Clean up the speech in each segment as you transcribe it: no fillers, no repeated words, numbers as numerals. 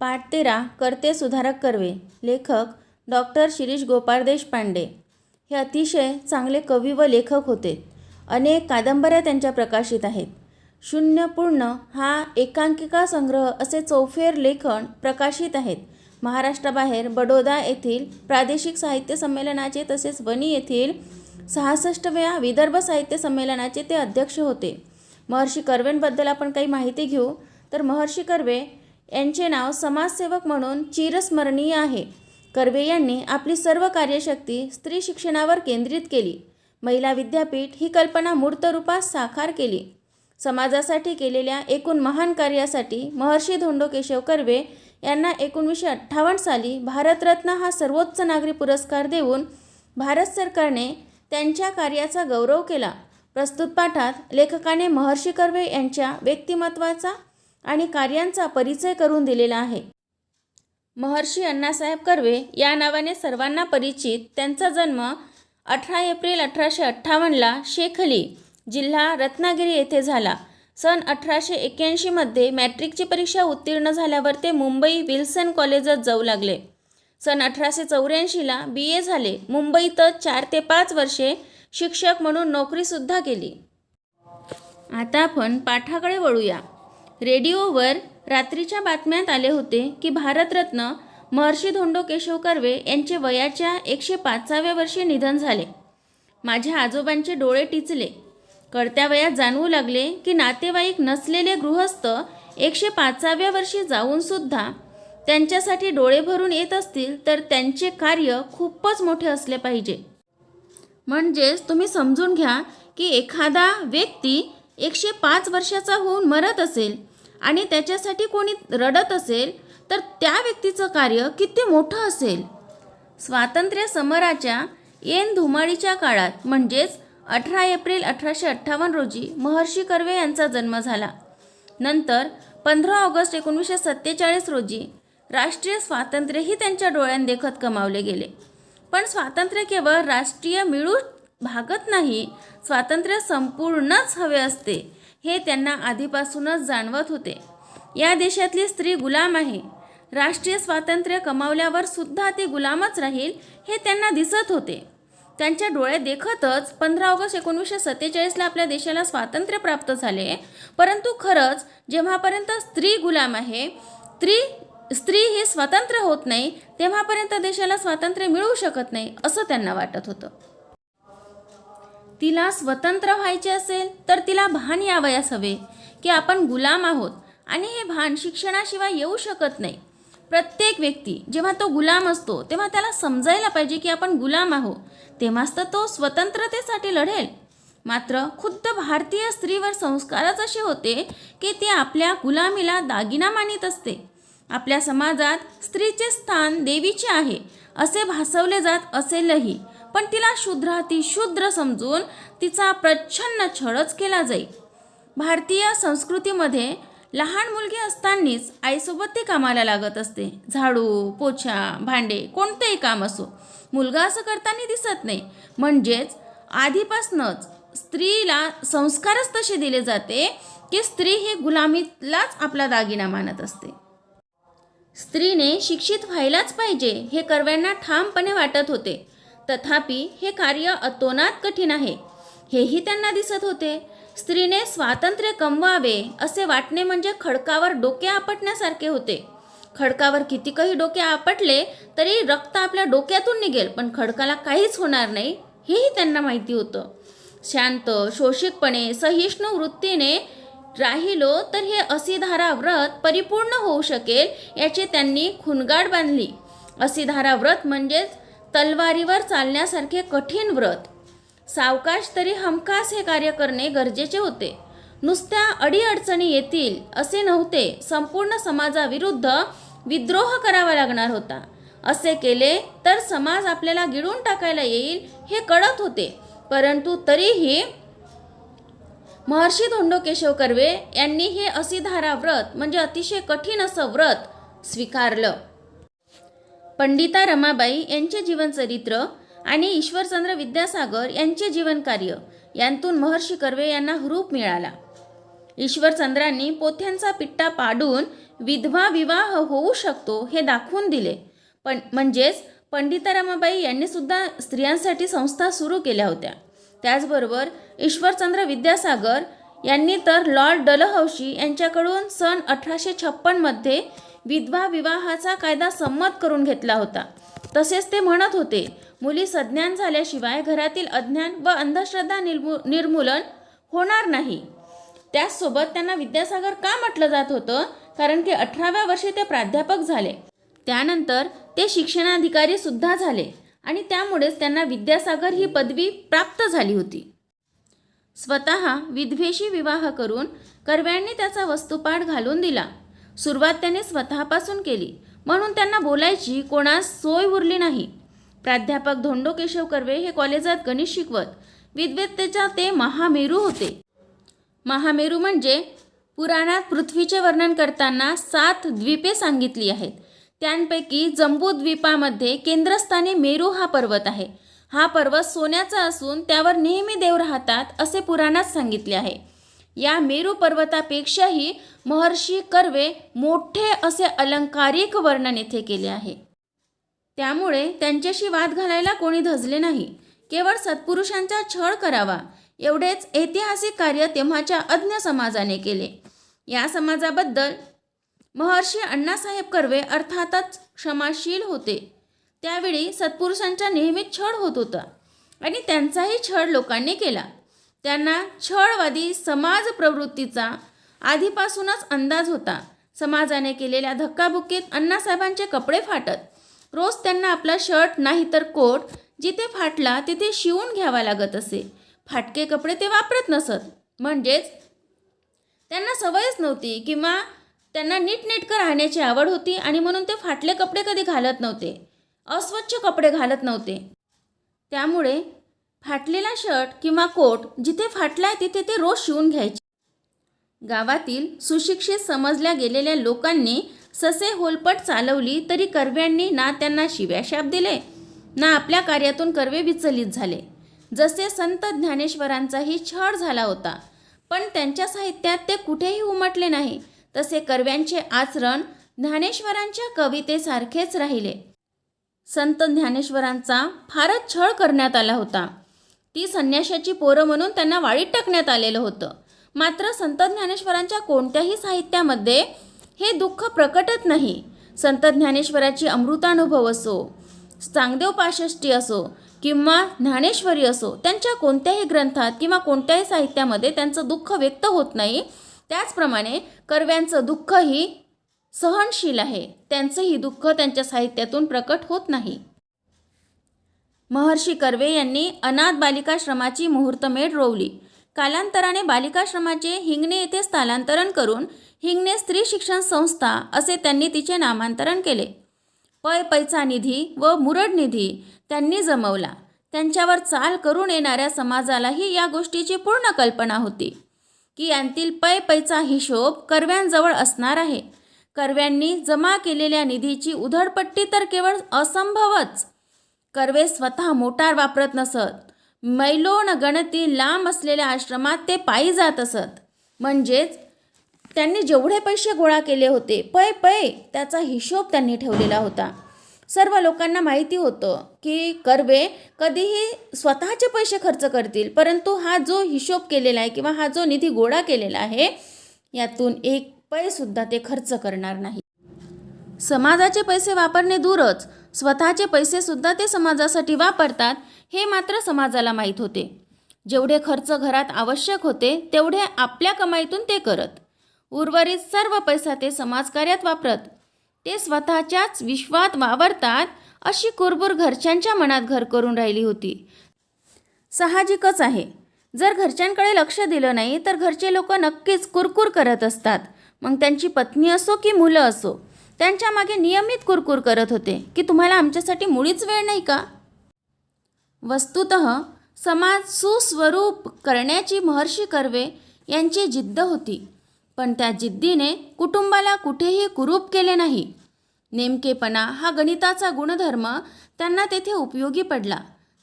पाठ 13 कर्ते सुधारक कर्वे. लेखक डॉक्टर शिरीष गोपाळ देशपांडे. हे अतिशय चांगले कवी व लेखक होते. अनेक कादंबऱ्या त्यांच्या प्रकाशित आहेत. शून्य पूर्ण हा एकांकिका संग्रह असे चौफेर लेखन प्रकाशित आहेत. महाराष्ट्राबाहेर बडोदा येथील प्रादेशिक साहित्य संमेलनाचे तसेच वणी येथील 66व्या विदर्भ साहित्य संमेलनाचे ते अध्यक्ष होते. महर्षी कर्वेंबद्दल आपण काही माहिती घेऊ तर महर्षी कर्वे यांचे नाव समाजसेवक म्हणून चिरस्मरणीय आहे. कर्वे यांनी आपली सर्व कार्यशक्ती स्त्री शिक्षणावर केंद्रित केली. महिला विद्यापीठ ही कल्पना मूर्त रूपात साकार केली. समाजासाठी केलेल्या एकूण महान कार्यासाठी महर्षी धोंडो केशव कर्वे यांना 1958 साली भारतरत्न हा सर्वोच्च नागरी पुरस्कार देऊन भारत सरकारने त्यांच्या कार्याचा गौरव केला. प्रस्तुत पाठात लेखकाने महर्षी कर्वे यांच्या व्यक्तिमत्वाचा आणि कार्यांचा परिचय करून दिलेला आहे. महर्षी अण्णासाहेब कर्वे या नावाने सर्वांना परिचित. त्यांचा जन्म 18 एप्रिल 1858ला शेखली, जिल्हा रत्नागिरी येथे झाला. सन 1881 मध्ये मॅट्रिकची परीक्षा उत्तीर्ण झाल्यावर ते मुंबई विल्सन कॉलेजात जाऊ लागले. सन 1884ला BA झाले. मुंबईतच 4 ते 5 वर्षे शिक्षक म्हणून नोकरीसुद्धा केली. आता आपण पाठाकडे वळूया. रेडिओवर रात्रीच्या बातम्यात आले होते की भारतरत्न महर्षी धोंडो केशव कर्वे यांचे वयाच्या 105व्या वर्षी निधन झाले. माझ्या आजोबांचे डोळे टिचले. कळत्या वयात जाणवू लागले की नातेवाईक नसलेले गृहस्थ 105व्या वर्षी जाऊनसुद्धा त्यांच्यासाठी डोळे भरून येत असतील तर त्यांचे कार्य खूपच मोठे असले पाहिजे. म्हणजेच तुम्ही समजून घ्या की एखादा व्यक्ती 105 वर्षाचा होऊन मरत असेल आणि त्याच्यासाठी कोणी रडत असेल तर त्या व्यक्तीचं कार्य किती मोठं असेल. स्वातंत्र्य समराच्या ऐन धुमाळीच्या काळात म्हणजेच 18 एप्रिल 1858 रोजी महर्षी कर्वे यांचा जन्म झाला. नंतर 15 ऑगस्ट 1947 रोजी राष्ट्रीय स्वातंत्र्यही त्यांच्या डोळ्यांदेखत कमावले गेले. पण स्वातंत्र्य केवळ राष्ट्रीय मिळू भागत नाही, स्वातंत्र्य संपूर्णच हवे असते हे त्यांना आधीपासूनच जाणवत होते. या देशातली स्त्री गुलाम आहे. राष्ट्रीय स्वातंत्र्य कमावल्यावर सुद्धा ती गुलामच राहील हे त्यांना दिसत होते. त्यांच्या डोळे देखतच 15 ऑगस्ट 1947ला आपल्या देशाला स्वातंत्र्य प्राप्त झाले. परंतु खरंच जेव्हापर्यंत स्त्री गुलाम आहे, स्त्री ही स्वतंत्र होत नाही तेव्हापर्यंत देशाला स्वातंत्र्य मिळू शकत नाही असं त्यांना वाटत होतं. तिला स्वतंत्र व्हायचे असेल तर तिला भान यावयास हवे की आपण गुलाम आहोत आणि हे भान शिक्षणाशिवाय येऊ शकत नाही. प्रत्येक व्यक्ती जेव्हा तो गुलाम असतो तेव्हा त्याला समजायला पाहिजे की आपण गुलाम आहोत, तेव्हाच तर तो स्वतंत्रतेसाठी लढेल. मात्र खुद्द भारतीय स्त्रीवर संस्कारच असे होते की ती आपल्या गुलामीला दागिना मानित असते. आपल्या समाजात स्त्रीचे स्थान देवीचे आहे असे भासवले जात असेलही, पण तिला शूद्र समजून तिचा प्रच्छन्न छळच केला जाईल. भारतीय संस्कृतीमध्ये लहान मुलगी असतानाच आईसोबत ती कामाला लागत असते. झाडू, पोछा, भांडे कोणतेही काम असो, मुलगा असं करताना दिसत नाही. म्हणजेच आधीपासूनच स्त्रीला संस्कारच तसे दिले जाते की स्त्री ही गुलामीलाच आपला दागिना मानत असते. स्त्रीने शिक्षित व्हायलाच पाहिजे हे कर्व्यांना ठामपणे वाटत होते. तथापि हे कार्य अतोनात कठीण आहे हेही त्यांना दिसत होते. स्त्रीने स्वातंत्र्य कमवावे असे वाटणे म्हणजे खडकावर डोके आपटण्यासारखे होते. खडकावर कितीकही डोके आपटले तरी रक्त आपल्या डोक्यातून निघेल, पण खडकाला काहीच होणार नाही हेही त्यांना माहिती होतं. शांत, शोषितपणे, सहिष्णू वृत्तीने राहिलो तर हे असीधारा व्रत परिपूर्ण होऊ शकेल याची त्यांनी खुणगाड बांधली. असीधारा व्रत म्हणजेच तलवारीवर चालण्यासारखे कठीण व्रत. सावकाश तरी हमखास हे कार्य करणे गरजेचे होते. नुसत्या अडीअडचणी येतील असे नव्हते, संपूर्ण समाजाविरुद्ध विद्रोह करावा लागणार होता. असे केले तर समाज आपल्याला गिळून टाकायला येईल हे कळत होते. परंतु तरीही महर्षी धोंडो केशव कर्वे यांनी हे असीधारा व्रत म्हणजे अतिशय कठीण असं व्रत स्वीकारलं. पंडिता रमाबाई यांचे जीवनचरित्र आणि ईश्वरचंद्र विद्यासागर यांचे जीवनकार्य यांतून महर्षी कर्वे यांना हुरूप मिळाला. ईश्वरचंद्रांनी पोथ्यांचा पिट्टा पाडून विधवा विवाह होऊ शकतो हे दाखवून दिले. पण म्हणजेच पंडिता रमाबाई यांनी सुद्धा स्त्रियांसाठी संस्था सुरू केल्या होत्या. त्याचबरोबर ईश्वरचंद्र विद्यासागर यांनी तर लॉर्ड डलहौसी यांच्याकडून सन 1856 विधवा विवाहाचा कायदा संमत करून घेतला होता. तसेच ते म्हणत होते, मुली सज्ञान झाल्याशिवाय घरातील अज्ञान व अंधश्रद्धा निर्मूलन होणार नाही. त्याचसोबत त्यांना विद्यासागर का म्हटलं जात होतं? कारण की 18व्या वर्षी ते प्राध्यापक झाले. त्यानंतर ते शिक्षणाधिकारी सुद्धा झाले आणि त्यामुळेच त्यांना विद्यासागर ही पदवी प्राप्त झाली होती. स्वतः विधवेशी विवाह करून कर्व्यांनी त्याचा वस्तुपाठ घालून दिला. सुरुवात त्याने स्वतःपासून केली, म्हणून त्यांना बोलायची कोणास सोय उरली नाही. प्राध्यापक धोंडो केशव कर्वे हे कॉलेजात गणित शिकवत. विद्वत्तेचा ते महामेरू होते. महामेरू म्हणजे पुराणात पृथ्वीचे वर्णन करताना 7 द्वीपे सांगितली आहेत. त्यांपैकी जंबूद्वीपामध्ये केंद्रस्थानी मेरू हा पर्वत आहे. हा पर्वत सोन्याचा असून त्यावर नेहमी देव राहतात असे पुराणात सांगितले आहे. या मेरू पर्वतापेक्षाही महर्षी कर्वे मोठे असे अलंकारिक वर्णन येथे केले आहे. त्यामुळे त्यांच्याशी वाद घालायला कोणी धजले नाही. केवळ सत्पुरुषांचा छळ करावा एवढेच ऐतिहासिक कार्य तेव्हाच्या अज्ञ समाजाने केले. या समाजाबद्दल महर्षी अण्णासाहेब कर्वे अर्थातच क्षमाशील होते. त्यावेळी सत्पुरुषांचा नेहमीच छळ होत होता आणि त्यांचाही छळ लोकांनी केला. त्यांना छळवादी समाज प्रवृत्तीचा आधीपासूनच अंदाज होता. समाजाने केलेल्या धक्काबुक्कीत अण्णासाहेबांचे कपडे फाटत. रोज त्यांना आपला शर्ट नाही तर कोट जिथे फाटला तिथे शिवून घ्यावा लागत असे. फाटके कपडे ते वापरत नसत. म्हणजेच त्यांना सवयच नव्हती किंवा त्यांना नीटनेटकं राहण्याची आवड होती आणि म्हणून ते फाटले कपडे कधी घालत नव्हते, अस्वच्छ कपडे घालत नव्हते. त्यामुळे फाटलेला शर्ट किंवा कोट जिथे फाटलाय तिथे ते रोज शिवून घ्यायचे. गावातील सुशिक्षित समजल्या गेलेल्या लोकांनी ससे होलपट चालवली तरी कर्व्यांनी ना त्यांना शिव्याशाप दिले ना आपल्या कार्यातून कर्वे विचलित झाले. जसे संत ज्ञानेश्वरांचाही छळ झाला होता पण त्यांच्या साहित्यात ते कुठेही उमटले नाही, तसे कर्व्यांचे आचरण ज्ञानेश्वरांच्या कवितेसारखेच राहिले. संत ज्ञानेश्वरांचा फारच छळ करण्यात आला होता. ती संन्याशाची पोरं म्हणून त्यांना वाळीत टाकण्यात आलेलं होतं. मात्र संत ज्ञानेश्वरांच्या कोणत्याही साहित्यामध्ये हे दुःख प्रकटत नाही. संत ज्ञानेश्वराची अमृतानुभव असो, चांगदेव पाशष्टी असो किंवा ज्ञानेश्वरी असो, त्यांच्या कोणत्याही ग्रंथात किंवा कोणत्याही साहित्यामध्ये त्यांचं दुःख व्यक्त होत नाही. त्याचप्रमाणे कर्व्यांचं दुःखही सहनशील आहे. त्यांचंही दुःख त्यांच्या साहित्यातून प्रकट होत नाही. महर्षी कर्वे यांनी अनाथ बालिकाश्रमाची मुहूर्तमेढ रोवली. कालांतराने बालिकाश्रमाचे हिंगणे येथे स्थलांतरण करून हिंगणे स्त्री शिक्षण संस्था असे त्यांनी तिचे नामांतरण केले. पै पैचा निधी व मुरड निधी त्यांनी जमवला. त्यांच्यावर चाल करून येणाऱ्या समाजालाही या गोष्टीची पूर्ण कल्पना होती की यांतील पै पैचा हिशोब कर्व्यांजवळ असणार आहे. कर्व्यांनी जमा केलेल्या निधीची उधळपट्टी तर केवळ असंभवच. कर्वे स्वतः मोटार वापरत नसत. मैलोन गणती लांब असलेल्या आश्रमात ते पायी जात असत. म्हणजेच त्यांनी जेवढे पैसे गोळा केले होते पै पै त्याचा हिशोब त्यांनी ठेवलेला होता. सर्व लोकांना माहिती होतं की कर्वे कधीही स्वतःचे पैसे खर्च करतील, परंतु हा जो हिशोब केलेला आहे किंवा हा जो निधी गोळा केलेला आहे यातून एक पैसुद्धा ते खर्च करणार नाही. समाजाचे पैसे वापरणे दूरच, स्वतःचे पैसेसुद्धा ते समाजासाठी वापरतात हे मात्र समाजाला माहीत होते. जेवढे खर्च घरात आवश्यक होते तेवढे आपल्या कमाईतून ते करत. उर्वरित सर्व पैसा ते समाजकार्यात वापरत. ते स्वतःच्याच विश्वात वावरतात अशी कुरबुर घरच्यांच्या मनात घर करून राहिली होती. साहजिकच आहे, जर घरच्यांकडे लक्ष दिलं नाही तर घरचे लोक नक्कीच कुरकुर करत असतात. मग त्यांची पत्नी असो की मुलं असो, त्यांच्या मागे नियमित कुरकुर करत होते की तुम्हाला आमच्यासाठी मुळीच वेळ नाही का. वस्तुतः समाज सुस्वरूप करण्याची महर्षी कर्वे यांची जिद्द होती, पण त्या जिद्दीने कुटुंबाला कुठेही कुरूप केले नाही. नेमकेपणा हा गणिताचा गुणधर्म त्यांना तेथे उपयोगी पडला.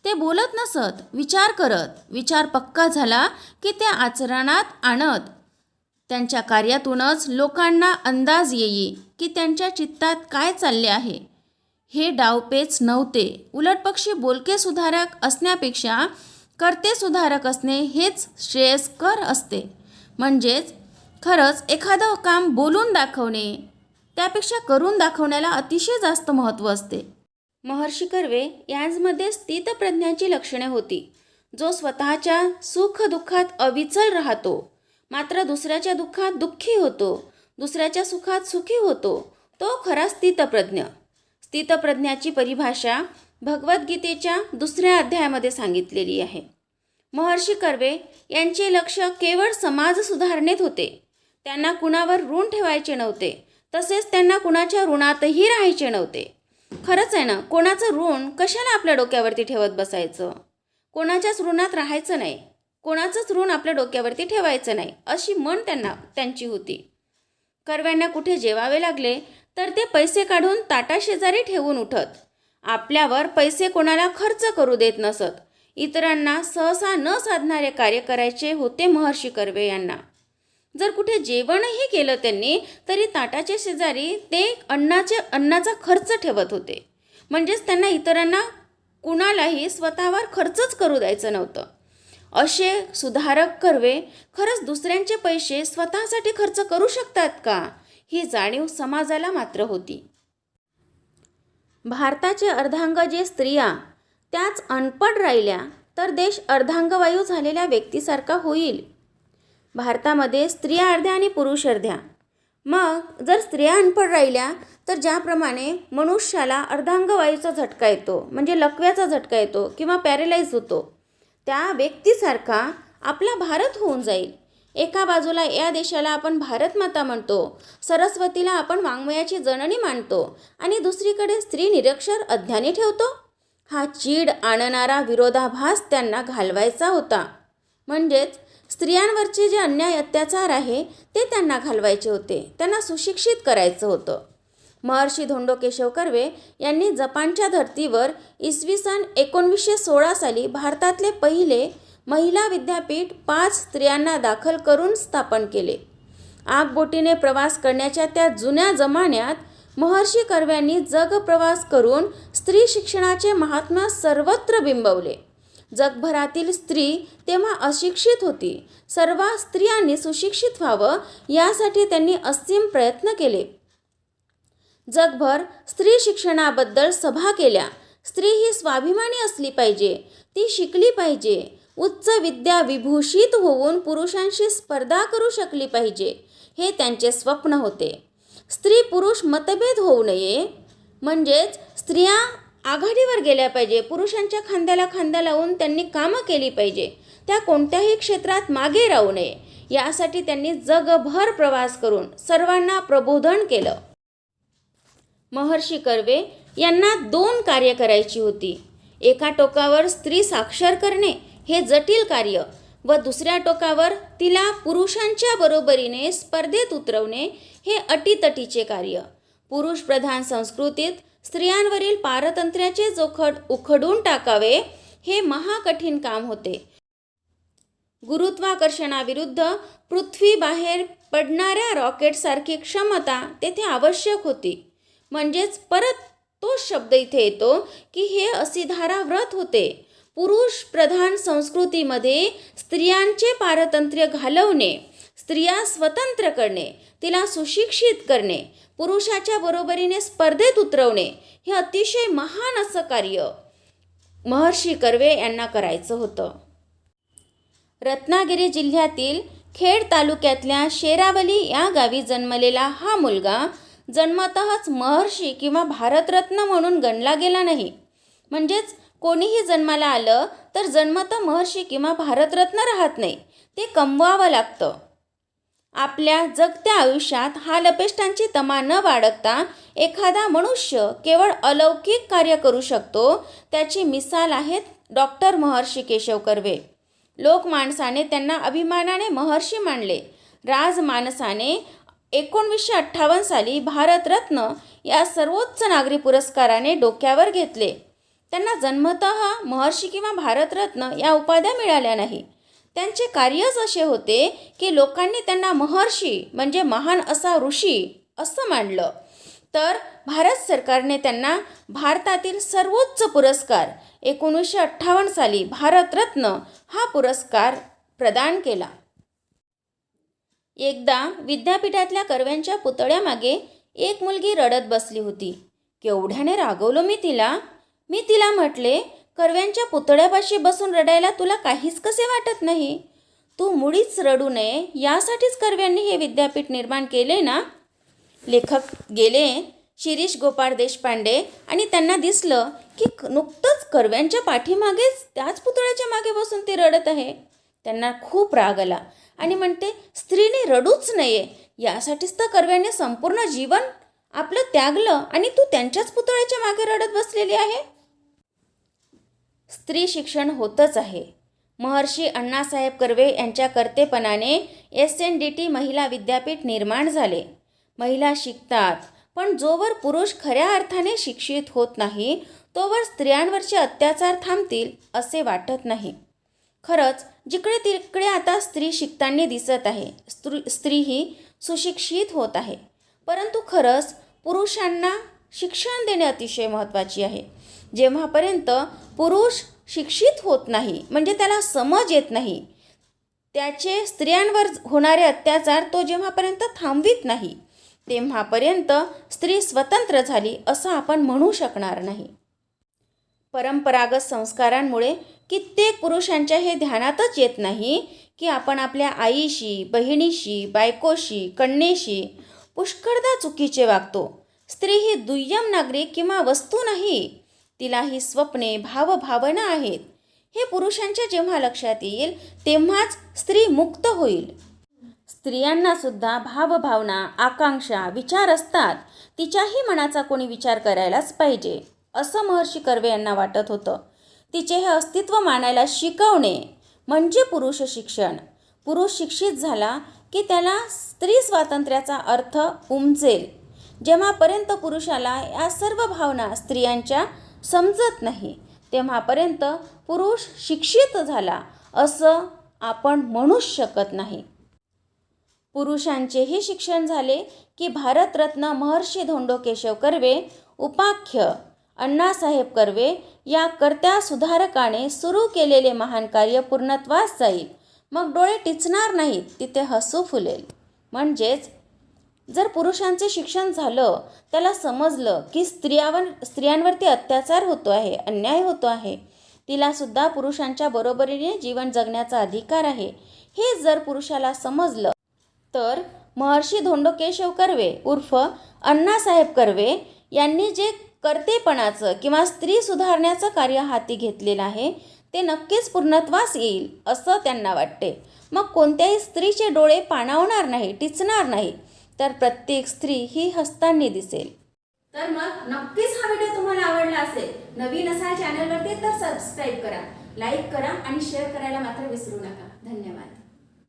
ते बोलत नसत, विचार करत. विचार पक्का झाला की ते आचरणात आणत. त्यांच्या कार्यातूनच लोकांना अंदाज येई की त्यांच्या चित्तात काय चालले आहे. हे डावपेच नव्हते. उलटपक्षी बोलके सुधारक असण्यापेक्षा कर्ते सुधारक असणे हेच श्रेयस्कर असते. म्हणजेच खरंच एखादं काम बोलून दाखवणे त्यापेक्षा करून दाखवण्याला अतिशय जास्त महत्त्व असते. महर्षी कर्वे यांमध्ये स्थितप्रज्ञाची लक्षणे होती. जो स्वतःच्या सुखदुःखात अविचल राहतो, मात्र दुसऱ्याच्या दुःखात दुःखी होतो, दुसऱ्याच्या सुखात सुखी होतो, तो खरा स्थितप्रज्ञ. स्थितप्रज्ञाची परिभाषा भगवद्गीतेच्या 2ऱ्या अध्यायामध्ये सांगितलेली आहे. महर्षी कर्वे यांचे लक्ष केवळ समाज सुधारणेत होते. त्यांना कुणावर ऋण ठेवायचे नव्हते, तसेच त्यांना कुणाच्या ऋणातही राहायचे नव्हते. खरंच आहे ना, कोणाचं ऋण कशाला आपल्या डोक्यावरती ठेवत बसायचं. कोणाच्याच ऋणात राहायचं नाही, कोणाचंच ऋण आपल्या डोक्यावरती ठेवायचं नाही, अशी मन त्यांची होती. कर्व्यांना कुठे जेवावे लागले तर ते पैसे काढून ताटाशेजारी ठेवून उठत. आपल्यावर पैसे कोणाला खर्च करू देत नसत. इतरांना सहसा न साधणारे कार्य करायचे होते महर्षी कर्वे यांना. जर कुठे जेवणही केलं त्यांनी तरी ताटाच्या शेजारी ते अन्नाचा खर्च ठेवत होते. म्हणजेच त्यांना इतरांना कुणालाही स्वतःवर खर्चच करू द्यायचं नव्हतं. असे सुधारक कर्वे खरंच दुसऱ्यांचे पैसे स्वतःसाठी खर्च करू शकतात का, ही जाणीव समाजाला मात्र होती. भारताचे अर्धांगजे स्त्रिया त्याच अनपढ राहिल्या तर देश अर्धांगवायू झालेल्या व्यक्तीसारखा होईल. भारतामध्ये स्त्रिया अर्ध्या आणि पुरुष अर्ध्या. मग जर स्त्रिया अनपढ राहिल्या तर ज्याप्रमाणे मनुष्याला अर्धांगवायूचा झटका येतो, म्हणजे लकव्याचा झटका येतो किंवा पॅरेलाइज होतो, त्या व्यक्तीसारखा आपला भारत होऊन जाईल. एका बाजूला या देशाला आपण भारत माता म्हणतो, सरस्वतीला आपण वाङ्मयाची जननी मानतो, आणि दुसरीकडे स्त्री निरक्षर अज्ञानी ठेवतो. हा चीड आणणारा विरोधाभास त्यांना घालवायचा होता. म्हणजेच स्त्रियांवरचे जे अन्याय अत्याचार आहे ते त्यांना घालवायचे होते, त्यांना सुशिक्षित करायचं होतं. महर्षी धोंडो केशव कर्वे यांनी जपानच्या धर्तीवर इसवी सन 1916 साली भारतातले पहिले महिला विद्यापीठ 5 स्त्रियांना दाखल करून स्थापन केले. आगबोटीने प्रवास करण्याच्या त्या जुन्या जमान्यात महर्षी कर्व्यांनी जगप्रवास करून स्त्री शिक्षणाचे महात्म्य सर्वत्र बिंबवले. जगभरातील स्त्री तेव्हा अशिक्षित होती. सर्व स्त्रियांनी सुशिक्षित व्हावं यासाठी त्यांनी असीम प्रयत्न केले. जगभर स्त्री शिक्षणाबद्दल सभा केल्या. स्त्री ही स्वाभिमानी असली पाहिजे, ती शिकली पाहिजे, उच्च विद्या विभूषित होऊन पुरुषांशी स्पर्धा करू शकली पाहिजे, हे त्यांचे स्वप्न होते. स्त्री पुरुष मतभेद होऊ नये, म्हणजेच स्त्रिया आघाडीवर गेल्या पाहिजे, पुरुषांच्या खांद्याला खांदा लावून त्यांनी कामं केली पाहिजे, त्या कोणत्याही क्षेत्रात मागे राहू नये, यासाठी त्यांनी जगभर प्रवास करून सर्वांना प्रबोधन केलं. महर्षी कर्वे यांना 2 कार्य करायची होती. एका टोकावर स्त्री साक्षर करणे हे जटिल कार्य व दुसऱ्या टोकावर तिला पुरुषांच्या बरोबरीने स्पर्धेत उतरवणे हे अटीतटीचे कार्य. पुरुषप्रधान संस्कृतीत स्त्रियांवरील पारतंत्र्याचे जोखड उखडून टाकावे हे महाकठीण काम होते. गुरुत्वाकर्षणाविरुद्ध पृथ्वीबाहेर पडणाऱ्या रॉकेटसारखी क्षमता तेथे आवश्यक होती. म्हणजेच परत तोच शब्द इथे येतो की हे असिधारा व्रत होते. पुरुष प्रधान संस्कृतीमध्ये स्त्रियांचे पारतंत्र्य घालवणे, स्त्रिया स्वतंत्र करणे, तिला सुशिक्षित करणे, पुरुषाच्या बरोबरीने स्पर्धेत उतरवणे हे अतिशय महान असं कार्य महर्षी कर्वे यांना करायचं होतं. रत्नागिरी जिल्ह्यातील खेड तालुक्यातल्या शेरावली या गावी जन्मलेला हा मुलगा जन्मतःच महर्षी किंवा भारतरत्न म्हणून गणला गेला नाही. म्हणजेच कोणीही जन्माला आलं तर जन्मतः महर्षी किंवा भारतरत्न राहत नाही, ते कमवावं लागतं. आपल्या जगत्या आयुष्यात हालअपेष्टांची तमा न बाळगता एखादा मनुष्य केवळ अलौकिक कार्य करू शकतो, त्याची मिसाल आहेत डॉक्टर महर्षी केशव कर्वे. लोकमानसाने त्यांना अभिमानाने महर्षी मानले. राजमानसाने 1958 साली भारतरत्न या सर्वोच्च नागरी पुरस्काराने डोक्यावर घेतले. त्यांना जन्मतः महर्षी किंवा भारतरत्न या उपाध्या मिळाल्या नाही. त्यांचे कार्यच असे होते की लोकांनी त्यांना महर्षी म्हणजे महान असा ऋषी असं मानलं. तर भारत सरकारने त्यांना भारतातील सर्वोच्च पुरस्कार 1958 साली भारतरत्न हा पुरस्कार प्रदान केला. एकदा विद्यापीठातल्या कर्व्यांच्या पुतळ्यामागे एक मुलगी रडत बसली होती. केवढ्याने रागवलो मी तिला म्हटले, कर्व्यांच्या पुतळ्यापाशी बसून रडायला तुला काहीच कसे वाटत नाही? तू मुळीच रडू नये यासाठीच कर्व्यांनी हे विद्यापीठ निर्माण केले ना. लेखक गेले शिरीष गोपाळ देशपांडे आणि त्यांना दिसलं की नुकतंच कर्व्यांच्या पाठीमागेच त्याच पुतळ्याच्या मागे बसून ती रडत आहे. त्यांना खूप राग आला आणि म्हणते, स्त्रीने रडूच नये यासाठीच तर कर्व्यांनी संपूर्ण जीवन आपलं त्यागलं आणि तू त्यांच्याच पुतळ्याच्या मागे रडत बसलेली आहे. स्त्री शिक्षण होतच आहे. महर्षी अण्णासाहेब कर्वे यांच्या कर्तेपणाने SNDT महिला विद्यापीठ निर्माण झाले. महिला शिकतात, पण जोवर पुरुष खऱ्या अर्थाने शिक्षित होत नाही तोवर स्त्रियांवरचे अत्याचार थांबतील असे वाटत नाही. खरंच जिकडे तिकडे आता स्त्री शिकताना दिसत आहे. स्त्री ही सुशिक्षित होत आहे. परंतु खरंच पुरुषांना शिक्षण देणे अतिशय महत्त्वाचे आहे. जेव्हापर्यंत पुरुष शिक्षित होत नाही म्हणजे त्याला समज येत नाही, त्याचे स्त्रियांवर होणारे अत्याचार तो जेव्हापर्यंत थांबवित नाही तेव्हापर्यंत स्त्री स्वतंत्र झाली असं आपण म्हणू शकणार नाही. परंपरागत संस्कारांमुळे कित्येक पुरुषांच्या हे ध्यानातच येत नाही की आपण आपल्या आईशी, बहिणीशी, बायकोशी, कन्येशी पुष्कळदा चुकीचे वागतो. स्त्री ही दुय्यम नागरिक किंवा वस्तू नाही, तिलाही स्वप्ने, भावभावना आहेत. हे पुरुषांच्या जेव्हा लक्षात येईल तेव्हाच स्त्री मुक्त होईल. स्त्रियांना सुद्धा भावभावना, आकांक्षा, विचार असतात. तिच्याही मनाचा कोणी विचार करायलाच पाहिजे असं महर्षी कर्वे यांना वाटत होतं. तिचे हे अस्तित्व मानायला शिकवणे म्हणजे पुरुष शिक्षण. पुरुष शिक्षित झाला की त्याला स्त्री स्वातंत्र्याचा अर्थ उमजेल. जेव्हापर्यंत पुरुषाला या सर्व भावना स्त्रियांच्या समजत नाही तेव्हापर्यंत पुरुष शिक्षित झाला असं आपण म्हणूच शकत नाही. पुरुषांचेही शिक्षण झाले की भारतरत्न महर्षी धोंडो केशव कर्वे, उपाख्य अण्णासाहेब कर्वे या कर्त्या सुधारकाने सुरू केलेले महान कार्य पूर्णत्वास जाईल. मग डोळे टिचणार नाहीत, तिथे हसू फुलेल. म्हणजेच जर पुरुषांचे शिक्षण झालं, त्याला समजलं की स्त्रियांवरती अत्याचार होतो आहे, अन्याय होतो आहे, तिलासुद्धा पुरुषांच्या बरोबरीने जीवन जगण्याचा अधिकार आहे, हे जर पुरुषाला समजलं तर महर्षी धोंडो केशव कर्वे उर्फ अण्णासाहेब कर्वे यांनी जे कर्तेपणाचं किंवा स्त्री सुधारण्याचं कार्य हाती घेतलेलं आहे ते नक्कीच पूर्णत्वास येईल असं त्यांना वाटते. मग कोणत्याही स्त्रीचे डोळे पाणावणार नाही, टिचणार नाही, तर प्रत्येक स्त्री ही हसताना दिसेल. तर मग नक्कीच हा व्हिडिओ तुम्हाला आवडला असेल. नवीन असाल चॅनलवरती तर सबस्क्राईब करा, लाईक करा आणि शेअर करायला मात्र विसरू नका. धन्यवाद.